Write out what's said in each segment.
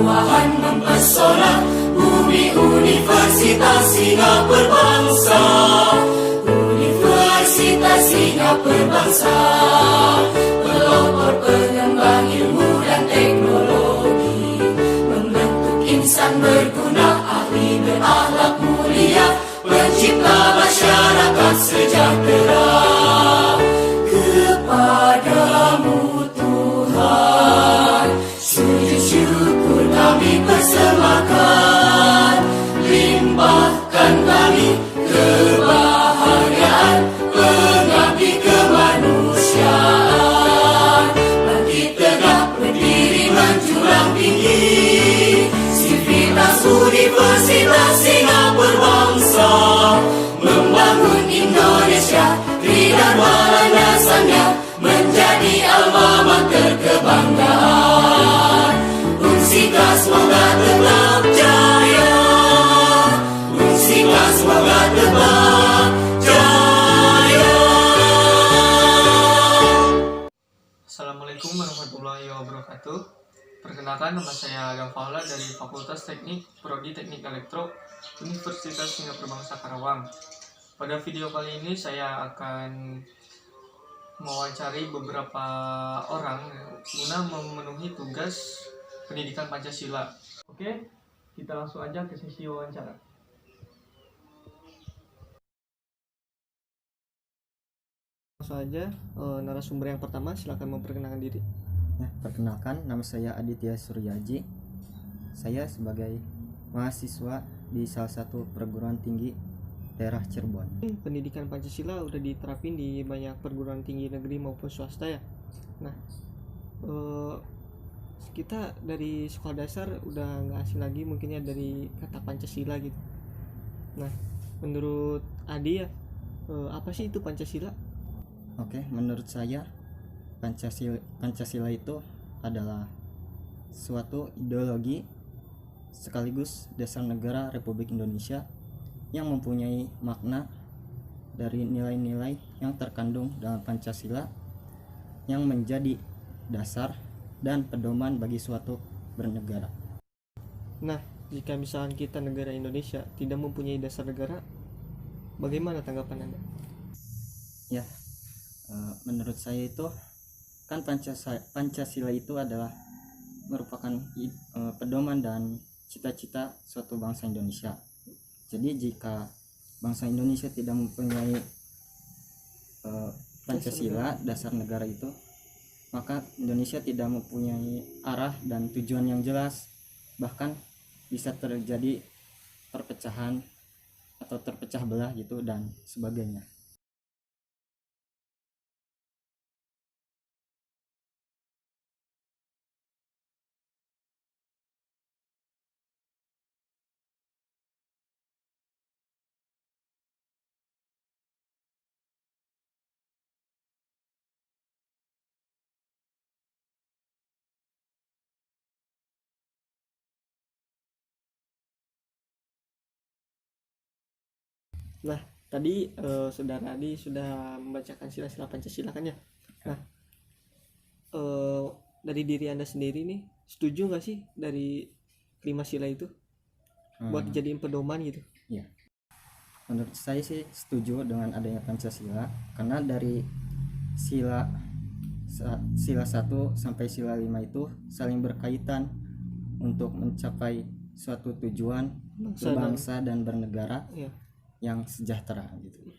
kemewahan mempesona, bumi Universitas Singapura Bangsa, Universitas Singapura Bangsa, pelopor pengembang ilmu dan teknologi, membentuk insan berguna, ahli berakhlak mulia, pencipta masyarakat sejahtera. Kepadamu Tuhan, sujud syukur kami persembahkan, limpahkan kami kebahagiaan, pengabdi kemanusiaan, bangkit tegak berdiri menjulang tinggi, Sivitas Universitas Singapura Bangsa, membangun Indonesia, tridharma landasannya, menjadi alma mater kebanggaan. Unsika semoga tetap jaya, Unsika semoga tetap jaya. Assalamualaikum warahmatullahi wabarakatuh. Perkenalkan, nama saya Agam Faula dari Fakultas Teknik Prodi Teknik Elektro Universitas Singapura Bangsa Karawang. Pada video kali ini saya akan mewawancari beberapa orang guna memenuhi tugas pendidikan Pancasila. Oke, kita langsung aja ke sesi wawancara. Langsung aja, narasumber yang pertama silakan memperkenalkan diri. Ya, perkenalkan, nama saya Aditya Suryaji. Saya sebagai mahasiswa di salah satu perguruan tinggi daerah Cirebon. Pendidikan Pancasila udah diterapin di banyak perguruan tinggi negeri maupun swasta ya. Nah, kita dari sekolah dasar udah nggak asing lagi mungkin ya dari kata Pancasila gitu. Nah, menurut Adi ya, apa sih itu Pancasila? Oke, menurut saya Pancasila itu adalah suatu ideologi sekaligus dasar negara Republik Indonesia yang mempunyai makna dari nilai-nilai yang terkandung dalam Pancasila yang menjadi dasar dan pedoman bagi suatu bernegara. Nah, jika misalnya kita negara Indonesia tidak mempunyai dasar negara, bagaimana tanggapan Anda? Ya, menurut saya itu kan Pancasila itu adalah merupakan pedoman dan cita-cita suatu bangsa Indonesia. Jadi jika bangsa Indonesia tidak mempunyai Pancasila, dasar negara itu, maka Indonesia tidak mempunyai arah dan tujuan yang jelas, bahkan bisa terjadi perpecahan atau terpecah belah gitu dan sebagainya. Nah, tadi saudara Adi sudah membacakan sila-sila Pancasila kan ya. Nah, dari diri Anda sendiri nih, setuju nggak sih dari 5 sila itu buat dijadiin pedoman gitu? Ya, menurut saya sih setuju dengan adanya Pancasila, karena dari sila 1 sampai sila 5 itu saling berkaitan untuk mencapai suatu tujuan berbangsa dan bernegara yang sejahtera gitu.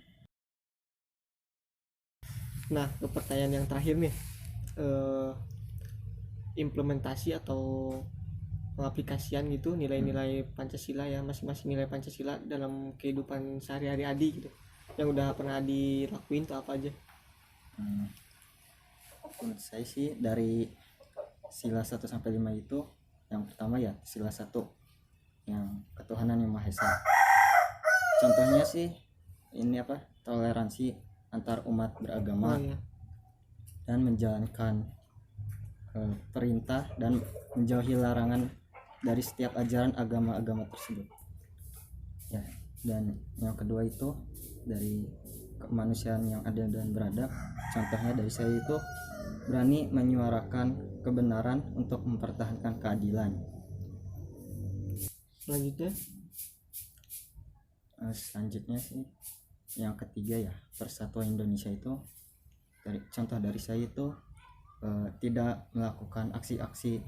Nah, ke pertanyaan yang terakhir nih, implementasi atau pengaplikasian gitu nilai-nilai Pancasila ya, masing-masing nilai Pancasila dalam kehidupan sehari-hari Adi gitu, yang udah pernah dilakuin tuh apa aja? Menurut saya sih dari sila 1 sampai 5 itu, yang pertama ya sila 1 yang ketuhanan yang Maha Esa. Contohnya sih ini toleransi antar umat beragama, dan menjalankan perintah dan menjauhi larangan dari setiap ajaran agama-agama tersebut. Ya, dan yang kedua itu dari kemanusiaan yang adil dan beradab. Contohnya dari saya itu berani menyuarakan kebenaran untuk mempertahankan keadilan. Selanjutnya, Selanjutnya sih yang ketiga ya, Persatuan Indonesia itu contoh dari saya itu tidak melakukan aksi-aksi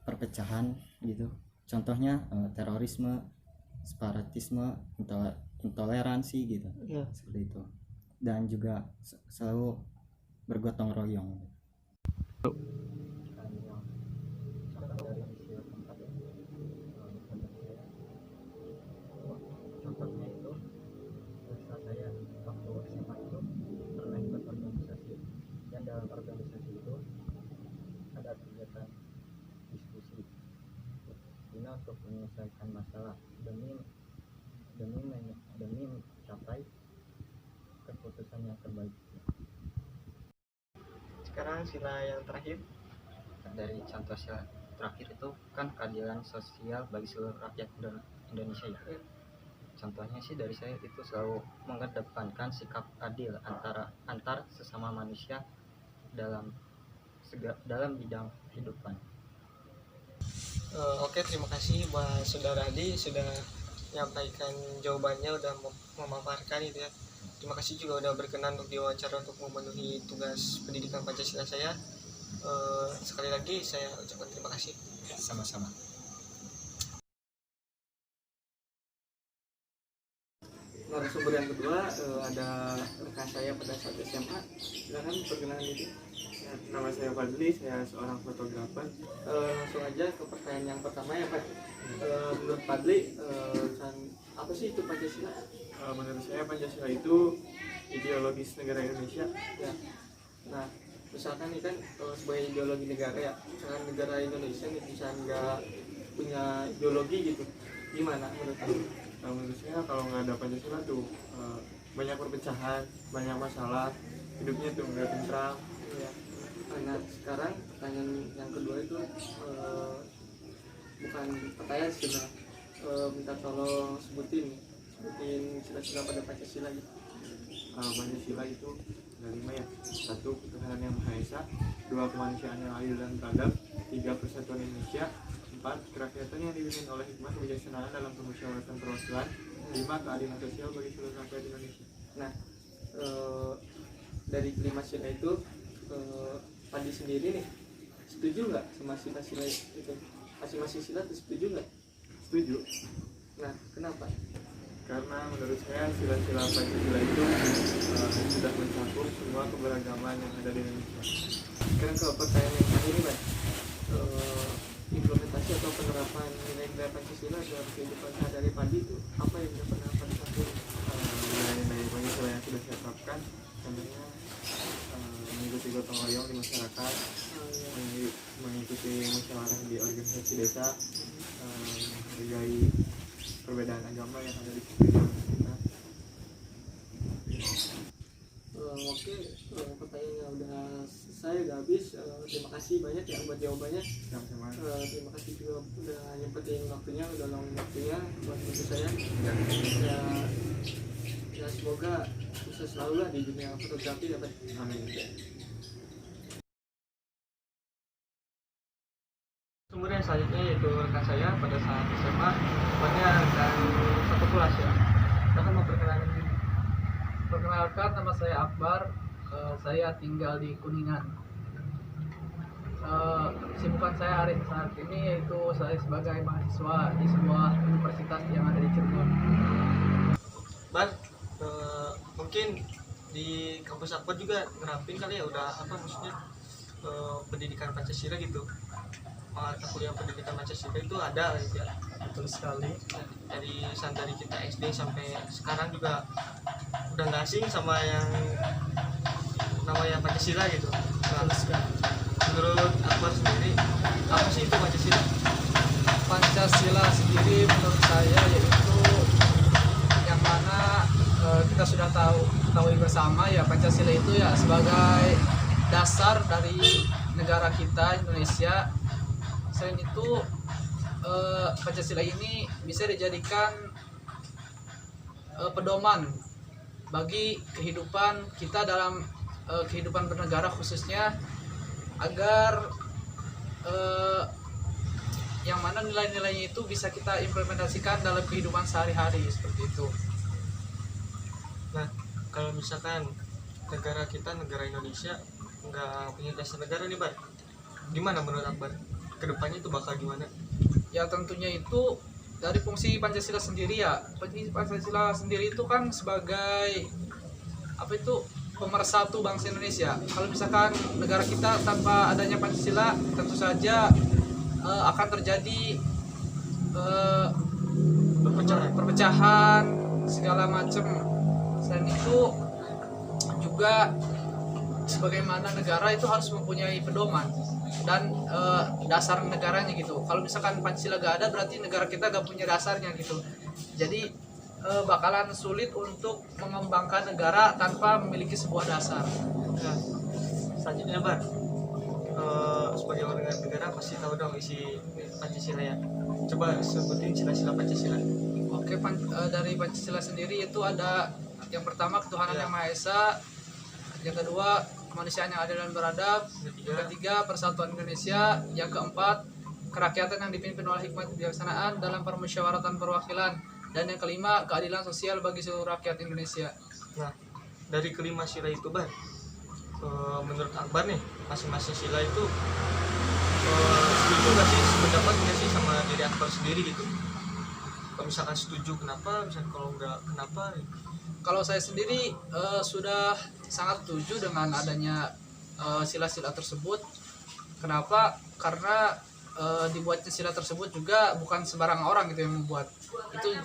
perpecahan gitu. Contohnya terorisme, separatisme, intoleransi gitu. ya. Seperti itu. Dan juga selalu bergotong royong. Contohnya itu saat saya waktu SMA itu pernah ikut organisasi, dan dalam organisasi itu ada kegiatan diskusi guna untuk menyelesaikan masalah demi mencapai keputusan yang terbaik. Sekarang sila yang terakhir. Dari contoh sila terakhir itu kan keadilan sosial bagi seluruh rakyat Indonesia ya. Contohnya sih dari saya itu selalu mengedepankan sikap adil antar sesama manusia dalam bidang kehidupan. Oke, terima kasih buat Saudara Adi sudah menyampaikan jawabannya, udah memaparkan itu ya. Terima kasih juga udah berkenan untuk diwawancara untuk memenuhi tugas pendidikan Pancasila saya. Sekali lagi saya ucapkan terima kasih. Sama-sama. Narasumber yang kedua ada rekan saya pada saat SMA. Silakan perkenalan diri. Ya, nama saya Fadli, saya seorang fotografer. Langsung aja ke pertanyaan yang pertama ya Pak. Menurut Fadli, apa sih itu Pancasila? Menurut saya Pancasila itu ideologis negara Indonesia. Ya. Nah, misalkan ini kan sebagai ideologi negara ya, misalkan negara Indonesia nih bisa nggak punya ideologi gitu, gimana menurut kamu? Menurut saya kalau nggak ada Pancasila tuh banyak perpecahan, banyak masalah, hidupnya tuh nggak tentram. Ya. Nah, sekarang pertanyaan yang kedua itu bukan pertanyaan sebenarnya, minta tolong sebutin sila-sila pada Pancasila gitu. Pancasila itu ada 5 ya. 1. Ketuhanan yang Maha Esa. 2. Kemanusiaan yang adil dan beradab. 3. Persatuan Indonesia. 4. Kerakyatan yang dipimpin oleh hikmah kebijaksanaan dalam permusyawaratan perwakilan. 5. Keadilan sosial bagi seluruh rakyat Indonesia. Nah, dari kelima sila itu, Padi sendiri nih setuju nggak sama sila-sila itu? Masing-masing sila tuh setuju nggak? Setuju. Nah, kenapa? Karena menurut saya sila-sila Pancasila itu sudah mencakup semua keberagaman yang ada di Indonesia. Sekarang ke pertanyaan yang terakhir nih, Pak. Implementasi atau penerapan nilai-nilai Pancasila dalam kehidupan sehari-hari Padi itu apa yang sudah pernah Padi lakukan? Nilai-nilai Pancasila yang sudah saya terapkan, contohnya mengikuti gotong royong di masyarakat, mengikuti musyawarah di organisasi desa, menghargai perbedaan agama yang ada di sekitar kita. Oke, pertanyaannya udah selesai, udah habis. Terima kasih banyak ya buat jawabannya. Sama-sama. Terima kasih juga udah nyempetin waktunya, udah luangin waktunya buat bantu saya. Ya semoga sukses selalu lah di dunia fotografi ya Pak. Amin. Sumber yang selanjutnya yaitu rekan saya pada saat SMA, tepatnya rekan satu kelas ya. Saya akan memperkenalkan diri. Perkenalkan, nama saya Akbar. Saya tinggal di Kuningan. Kesibukan saya hari saat ini yaitu saya sebagai mahasiswa di sebuah universitas yang ada di Cirebon. Bang, mungkin di kampus Akbar juga nerapin kali ya, udah apa maksudnya pendidikan Pancasila gitu. Mata kuliah pendidikan Pancasila itu ada gitu ya. Betul sekali. Dari dari kita SD sampai sekarang juga udah nggak asing sama yang namanya Pancasila gitu. Nah, menurut Akbar sendiri, apa sih itu Pancasila? Pancasila sendiri menurut saya yaitu yang mana kita sudah tahu bersama ya, Pancasila itu ya sebagai dasar dari negara kita Indonesia. Selain itu Pancasila ini bisa dijadikan pedoman bagi kehidupan kita dalam kehidupan bernegara, khususnya agar yang yang mana nilai-nilainya itu bisa kita implementasikan dalam kehidupan sehari-hari seperti itu. Nah, kalau misalkan negara kita, negara Indonesia nggak punya dasar negara nih Bar, gimana menurut Akbar? Kedepannya itu bakal gimana? Ya tentunya itu dari fungsi Pancasila sendiri ya. Pancasila sendiri itu kan sebagai apa itu pemersatu bangsa Indonesia. Kalau misalkan negara kita tanpa adanya Pancasila, tentu saja akan terjadi perpecahan segala macam. Selain itu juga sebagaimana negara itu harus mempunyai pedoman dan dasar negaranya gitu. Kalau misalkan Pancasila gak ada, berarti negara kita gak punya dasarnya gitu. Jadi bakalan sulit untuk mengembangkan negara tanpa memiliki sebuah dasar. Nah, selanjutnya Bar, sebagai warga negara pasti tahu dong isi Pancasila ya. Coba sebutin sila-sila Pancasila. Oke, dari Pancasila sendiri itu ada yang pertama ketuhanan yang Maha Esa, yang kedua kemanusiaan yang adil dan beradab, yang ketiga persatuan Indonesia, yang keempat kerakyatan yang dipimpin oleh hikmat kebijaksanaan dalam permusyawaratan perwakilan, dan yang kelima keadilan sosial bagi seluruh rakyat Indonesia. Nah, dari kelima sila itu Bar, menurut Akbar nih, masing-masing sila itu setuju gak sih, sependapat gak sih sama diri Akbar sendiri gitu? Kalau misalkan setuju kenapa, misalkan kalau enggak kenapa? Kalau saya sendiri sudah sangat setuju dengan adanya sila-sila tersebut. Kenapa? Karena dibuatnya sila tersebut juga bukan sembarang orang gitu yang membuat. Itu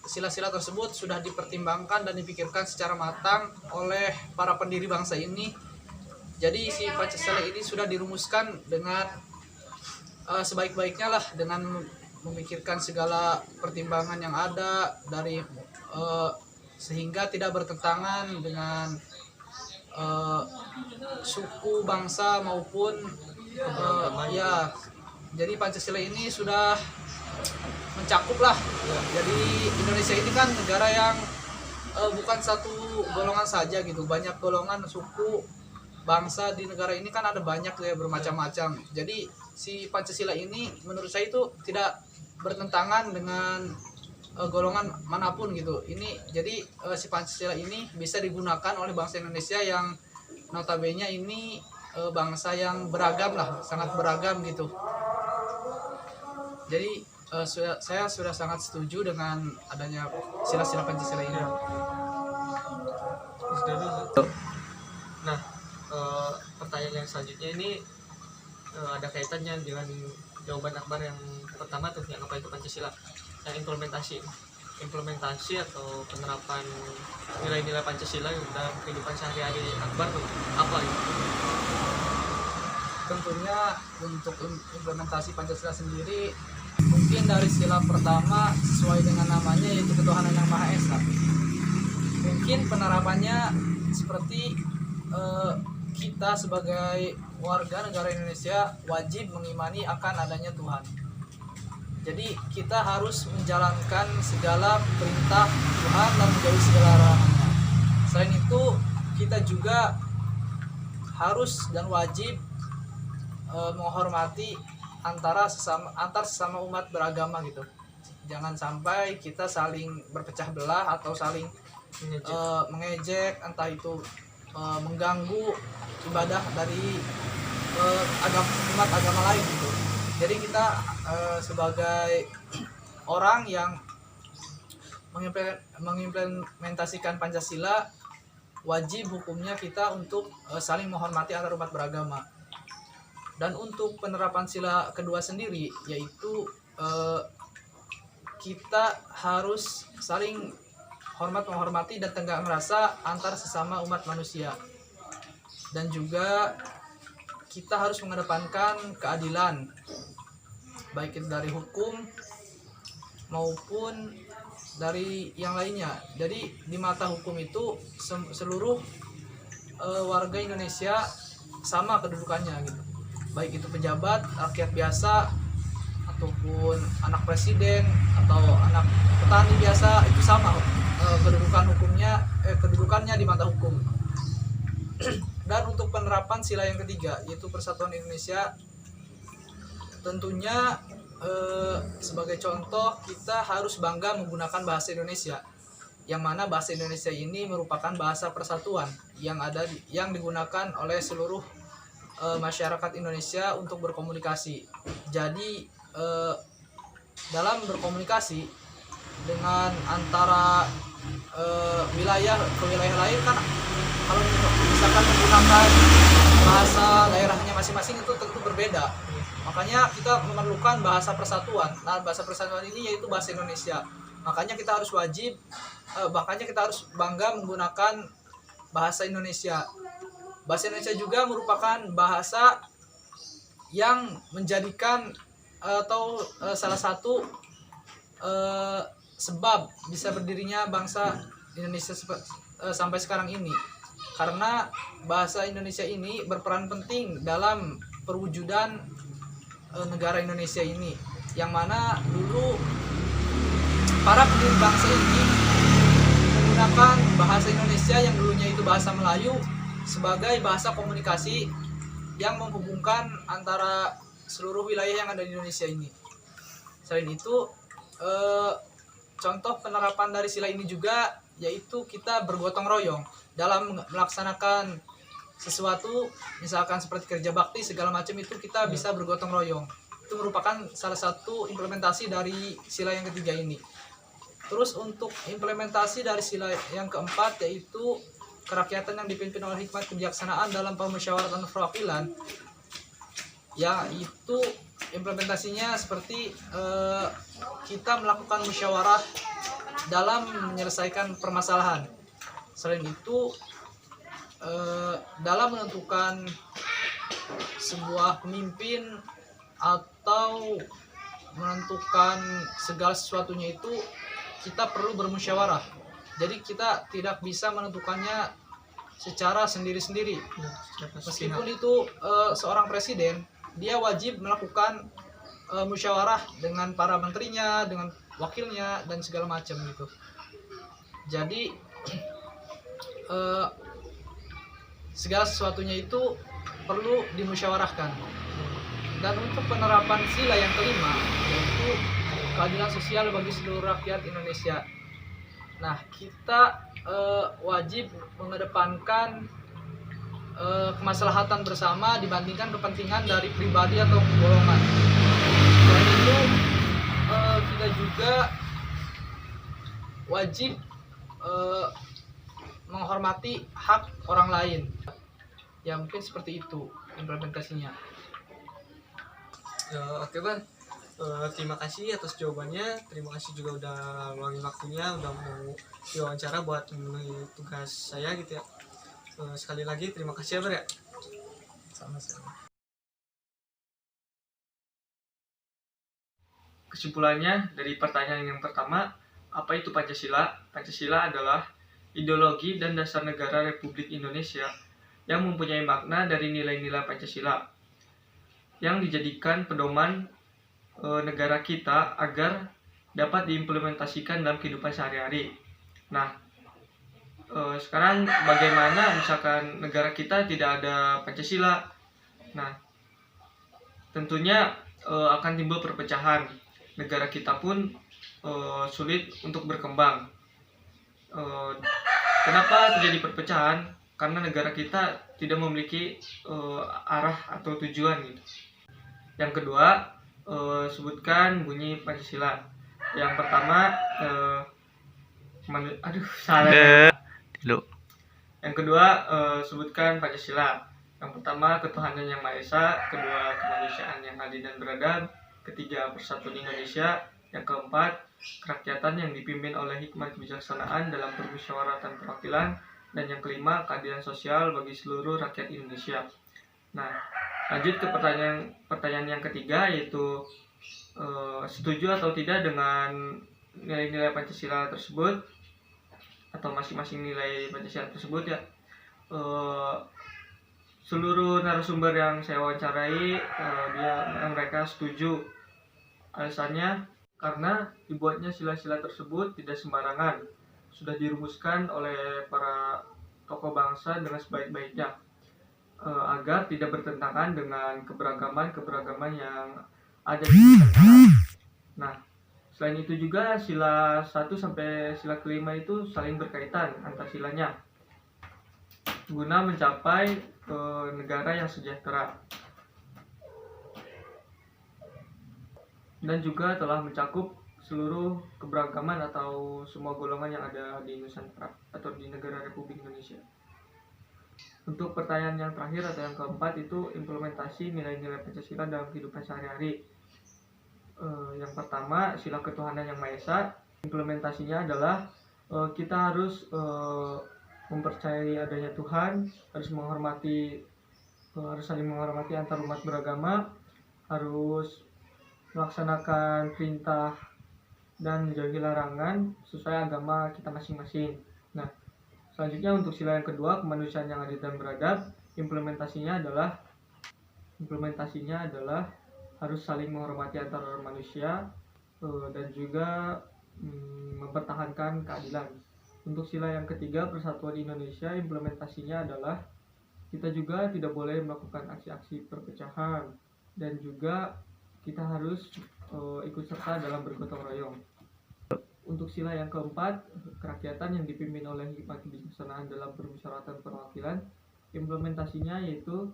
sila-sila tersebut sudah dipertimbangkan dan dipikirkan secara matang oleh para pendiri bangsa ini. Jadi si Pancasila ini sudah dirumuskan dengan sebaik-baiknya lah, dengan memikirkan segala pertimbangan yang ada dari sehingga tidak bertentangan dengan suku, bangsa maupun ya. Jadi Pancasila ini sudah mencakup lah. Jadi Indonesia ini kan negara yang bukan satu golongan saja gitu, banyak golongan, suku, bangsa di negara ini kan ada banyak ya, bermacam-macam. Jadi si Pancasila ini menurut saya itu tidak bertentangan dengan golongan manapun gitu. Ini jadi si Pancasila ini bisa digunakan oleh bangsa Indonesia yang notabene ini bangsa yang beragam lah, sangat beragam gitu. Jadi saya sudah sangat setuju dengan adanya sila-sila Pancasila ini. Nah, pertanyaan yang selanjutnya ini ada kaitannya dengan jawaban Akbar yang pertama tuh, yang apa itu Pancasila, yang implementasi atau penerapan nilai-nilai Pancasila dalam kehidupan sehari-hari Akbar tuh apa itu? Tentunya untuk implementasi Pancasila sendiri mungkin dari sila pertama sesuai dengan namanya, yaitu ketuhanan yang Maha Esa. Mungkin penerapannya seperti kita sebagai warga negara Indonesia wajib mengimani akan adanya Tuhan. Jadi kita harus menjalankan segala perintah Tuhan dan menjauhi segala larangannya. Selain itu kita juga harus dan wajib menghormati antar sesama umat beragama gitu. Jangan sampai kita saling berpecah belah atau saling mengejek, entah itu mengganggu ibadah dari umat agama lain gitu. Jadi kita sebagai orang yang mengimplementasikan Pancasila, wajib hukumnya kita untuk saling menghormati antar umat beragama. Dan untuk penerapan sila kedua sendiri, yaitu kita harus saling menghormati dan tegak merasa antar sesama umat manusia. Dan juga kita harus mengedepankan keadilan, baik itu dari hukum maupun dari yang lainnya. Jadi di mata hukum itu seluruh warga Indonesia sama kedudukannya gitu. Baik itu pejabat, rakyat biasa, ataupun anak presiden atau anak petani biasa, itu sama kedudukannya di mata hukum. Dan untuk penerapan sila yang ketiga, yaitu persatuan Indonesia, tentunya sebagai contoh kita harus bangga menggunakan bahasa Indonesia, yang mana bahasa Indonesia ini merupakan bahasa persatuan yang digunakan oleh seluruh masyarakat Indonesia untuk berkomunikasi. Jadi dalam berkomunikasi dengan antara wilayah ke wilayah lain kan, kalau misalkan menggunakan bahasa daerahnya masing-masing itu tentu berbeda. Makanya kita memerlukan bahasa persatuan. Nah, bahasa persatuan ini yaitu bahasa Indonesia. Makanya kita harus bangga menggunakan bahasa Indonesia. Bahasa Indonesia juga merupakan bahasa yang menjadikan atau salah satu sebab bisa berdirinya bangsa Indonesia sampai sekarang ini, karena bahasa Indonesia ini berperan penting dalam perwujudan negara Indonesia ini, yang mana dulu para pendiri bangsa ini menggunakan bahasa Indonesia yang dulunya itu bahasa Melayu sebagai bahasa komunikasi yang menghubungkan antara seluruh wilayah yang ada di Indonesia ini. Selain itu, contoh penerapan dari sila ini juga yaitu kita bergotong royong dalam melaksanakan sesuatu, misalkan seperti kerja bakti segala macam, itu kita bisa bergotong royong. Itu merupakan salah satu implementasi dari sila yang ketiga ini. Terus untuk implementasi dari sila yang keempat yaitu kerakyatan yang dipimpin oleh hikmat kebijaksanaan dalam pemusyawaratan perwakilan, yaitu implementasinya seperti kita melakukan musyawarah dalam menyelesaikan permasalahan. Selain itu, dalam menentukan sebuah pemimpin atau menentukan segala sesuatunya itu kita perlu bermusyawarah. Jadi kita tidak bisa menentukannya secara sendiri-sendiri. Meskipun itu seorang presiden, dia wajib melakukan musyawarah dengan para menterinya, dengan wakilnya dan segala macam gitu. Jadi segala sesuatunya itu perlu dimusyawarahkan. Dan untuk penerapan sila yang kelima yaitu keadilan sosial bagi seluruh rakyat Indonesia. Nah, kita wajib mengedepankan kemaslahatan bersama dibandingkan kepentingan dari pribadi atau golongan. Selain itu, kita juga wajib menghormati hak orang lain. Ya mungkin seperti itu implementasinya. Oke Bang, terima kasih atas jawabannya. Terima kasih juga udah meluangin waktunya, udah mau diwawancara buat memenuhi tugas saya gitu ya. Sekali lagi terima kasih ya Bar ya. Sama-sama. Kesimpulannya dari pertanyaan yang pertama, apa itu Pancasila? Pancasila adalah ideologi dan dasar negara Republik Indonesia yang mempunyai makna dari nilai-nilai Pancasila yang dijadikan pedoman negara kita agar dapat diimplementasikan dalam kehidupan sehari-hari. Nah, sekarang bagaimana misalkan negara kita tidak ada Pancasila? Nah, tentunya akan timbul perpecahan. Negara kita pun sulit untuk berkembang. Kenapa terjadi perpecahan? Karena negara kita tidak memiliki arah atau tujuan gitu. Yang kedua, sebutkan bunyi Pancasila. Yang pertama, Yang kedua, sebutkan Pancasila. Yang pertama, ketuhanan yang Maha Esa. Kedua, kemanusiaan yang adil dan beradab. Ketiga, persatuan Indonesia. Yang keempat, kerakyatan yang dipimpin oleh hikmat kebijaksanaan dalam permusyawaratan perwakilan. Dan yang kelima, keadilan sosial bagi seluruh rakyat Indonesia. Nah, lanjut ke pertanyaan yang ketiga, yaitu setuju atau tidak dengan nilai-nilai Pancasila tersebut, atau masing-masing nilai Pancasila tersebut ya. Seluruh narasumber yang saya wawancarai, mereka setuju. Alasannya karena dibuatnya sila-sila tersebut tidak sembarangan, sudah dirumuskan oleh para tokoh bangsa dengan sebaik-baiknya, agar tidak bertentangan dengan keberagaman yang ada di Nusantara. Nah, selain itu juga sila 1 sampai sila kelima itu saling berkaitan antar silanya guna mencapai negara yang sejahtera, dan juga telah mencakup seluruh keberagaman atau semua golongan yang ada di Nusantara atau di negara Republik Indonesia. Untuk pertanyaan yang terakhir atau yang keempat itu implementasi nilai-nilai Pancasila dalam kehidupan sehari-hari. Yang pertama, sila ketuhanan yang Maha Esa. Implementasinya adalah kita harus mempercayai adanya Tuhan, harus saling menghormati antar umat beragama, harus melaksanakan perintah dan menjauhi larangan sesuai agama kita masing-masing. Nah, selanjutnya untuk sila yang kedua, kemanusiaan yang adil dan beradab. Implementasinya adalah harus saling menghormati antar manusia dan juga mempertahankan keadilan. Untuk sila yang ketiga, persatuan Indonesia. Implementasinya adalah kita juga tidak boleh melakukan aksi-aksi perpecahan, dan juga kita harus ikut serta dalam bergotong royong. Untuk sila yang keempat, kerakyatan yang dipimpin oleh hikmat kebijaksanaan dalam permusyawaratan perwakilan. Implementasinya yaitu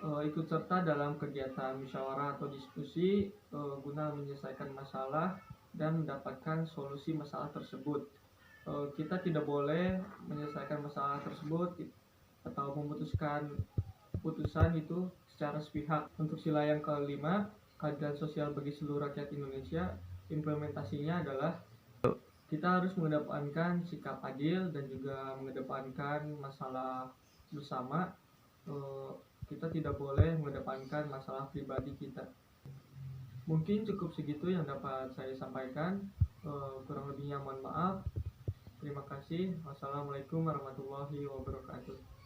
ikut serta dalam kegiatan musyawarah atau diskusi guna menyelesaikan masalah dan mendapatkan solusi masalah tersebut. Kita tidak boleh menyelesaikan masalah tersebut atau memutuskan keputusan itu secara sepihak. Untuk sila yang kelima, keadilan sosial bagi seluruh rakyat Indonesia. Implementasinya adalah kita harus mengedepankan sikap adil dan juga mengedepankan masalah bersama. Kita tidak boleh mengedepankan masalah pribadi kita. Mungkin cukup segitu yang dapat saya sampaikan. Kurang lebihnya mohon maaf. Terima kasih. Wassalamualaikum warahmatullahi wabarakatuh.